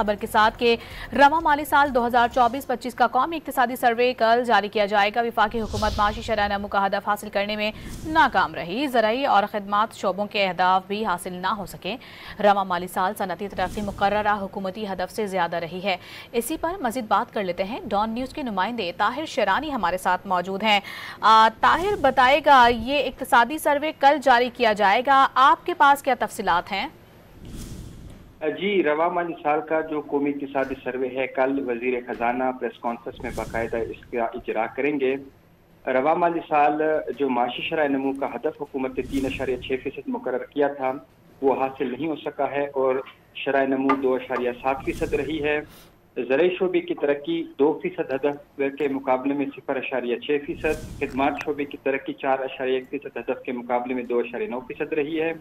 खबर के साथ के रवा माली साल 2024-25 का कौमी इक्तिसादी सर्वे कल जारी किया जाएगा। वफाकी हुकूमत माशी शरह नमू का हदफ हासिल करने में नाकाम रही। ज़राई और खदमात शोबों के अहदाफ भी हासिल ना हो सके। रवा माली साल सनती तरक्की मुकर्ररा हुकूमती हदफ से ज़्यादा रही है। इसी पर मज़ीद बात कर लेते हैं। डॉन न्यूज़ के नुमाइंदे ताहिर शेरानी हमारे साथ मौजूद हैं। ताहिर बताएगा, ये इक्तिसादी सर्वे कल जारी किया जाएगा, आपके पास क्या तफसीलात हैं? जी, रवा माली साल का जो कौमी इक्तिसादी सर्वे है, कल वजीर खजाना प्रेस कॉन्फ्रेंस में बाकायदा इसका इजरा करेंगे। रवा माली साल जो माशी शरह नमू का हदफ हुकूमत ने 3.6% मुकर्रर किया था, वो हासिल नहीं हो सका है और शरह नमू 2.7% रही है। ज़राई शोबे की तरक्की 2% हदफ के मुकाबले में 0.6%, खिदमात शोबे की तरक्की 4.1% हदफ के मुकाबले में 2.9% रही है।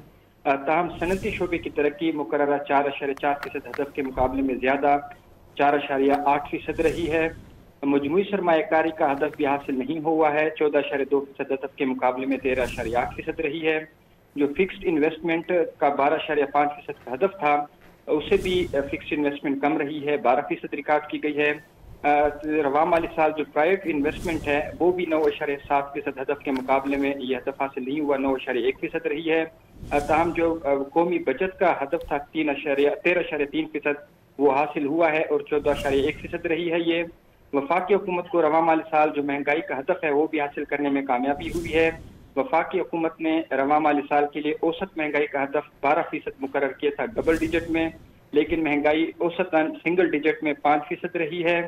ताहम सनती शोबे की तरक्की मुकर्ररा 4.4% हदफ के मुकाबले में ज़्यादा 4.8% रही है। मजमूई सरमायाकारी का हदफ भी हासिल नहीं हुआ है, 14.2% हदफ के मुकाबले में 13.8% रही है। जो फिक्स्ड इन्वेस्टमेंट का 12.5% का हदफ था, उससे भी फिक्स्ड इन्वेस्टमेंट कम रही है, 12% रिकॉर्ड की गई है। रवा माली साल जो प्राइवेट इन्वेस्टमेंट है, वो भी 9.7% हदफ के मुकाबले में यह हदफ हासिल नहीं हुआ, 9.1% रही है। ताहम जो कौमी बजट का हदफ था 13.3%, वो हासिल हुआ है और 14.1% रही है। ये वफाकी हुकूमत को रवा माली साल जो महंगाई का हदफ है, वो भी हासिल करने में कामयाबी हुई है। वफाकी हुकूमत ने रवा माली साल के लिए औसत महंगाई का हदफ 12% मुकर्रर किया था डबल डिजिट में, लेकिन महंगाई औसतन सिंगल डिजिट में 5% रही है।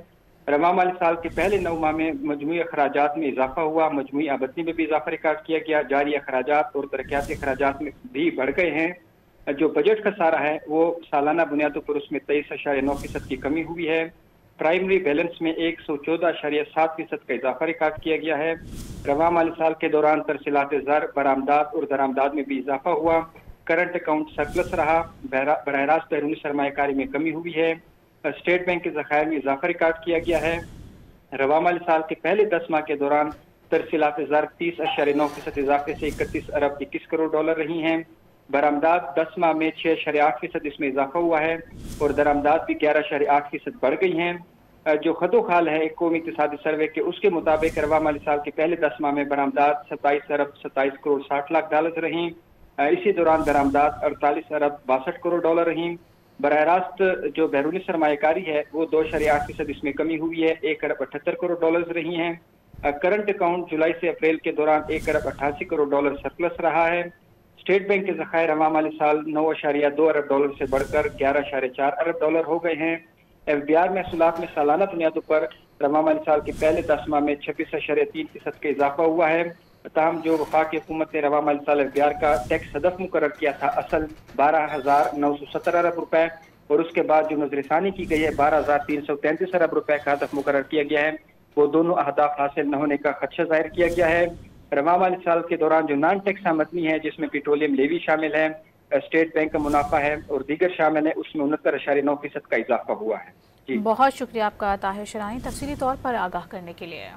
रवा माली साल के पहले 9 माह में मजमूई अखराजात में इजाफा हुआ, मजमूई आमदनी में भी इजाफा रिकॉर्ड किया गया, जारी अखराजात और तरक्याती अखराजात में भी बढ़ गए हैं। जो बजट खसारा है, वो सालाना बुनियादों पर उसमें 23.9% की कमी हुई है। प्राइमरी बैलेंस में 114.7% का इजाफा रिकॉर्ड किया गया है। रवा माली साल के दौरान तरसीलात ज़र, बरामदात और दरामदाद में भी इजाफा हुआ। करंट अकाउंट सरप्लस रहा। बराह रास्त बैरूनी सरमायाकारी में कमी हुई है। स्टेट बैंक के ज़खायर में इजाफा रिकॉर्ड किया गया है। रवा माली साल के पहले 10 माह के दौरान तरसीलात ज़र 30.9% इजाफे से 31 अरब 21 करोड़ डॉलर रही हैं। बरामदात 10 माह में 6.8% इसमें इजाफा हुआ है और दरामदात भी 11.8% बढ़ गई हैं। जो खदो खाल है कौमी इक्तिसादी सर्वे के, उसके मुताबिक रवा माली साल के पहले 10 माह में बरामदात 27 अरब 27 करोड़ 60 लाख डॉलर रहीं। इसी दौरान दरामदात 48 अरब 62 करोड़ डॉलर रहीं। बराह रास्त जो बैरूनी सरमायाकारी है, वो 2.8% इसमें कमी हुई है, 1 अरब 78 करोड़ डॉलर रही हैं। करंट अकाउंट जुलाई से अप्रैल के दौरान 1 अरब 88 करोड़ डॉलर सरप्लस रहा है। स्टेट बैंक के ज़खायर रवा माली साल 9.2 अरब डॉलर से बढ़कर 11.4 अरब डॉलर हो गए हैं। FBR महसूलात में सालाना बुनियादों पर रवा माली साल के पहले 10 माह में 26.3% का इजाफा हुआ है। ताहम जो वफाकी हुकूमत ने रवा माली साल FBR का टैक्स हदफ मुकर्रर किया था, असल 12,970 अरब रुपए, और उसके बाद जो नजरसानी की गई है 12,333 अरब रुपए का हदफ मुकर्रर किया गया है, वो दोनों अहदाफ हासिल न होने का खदशा जाहिर किया गया है। रवा माली साल के दौरान जो नॉन टैक्स आमदनी है, जिसमें पेट्रोलियम लेवी शामिल है, स्टेट बैंक का मुनाफा है और दीगर शामिल है, उसमें 69.9% का इजाफा हुआ है। जी, बहुत शुक्रिया आपका ताहिर शेरानी, तफसीली तौर पर आगाह करने के लिए।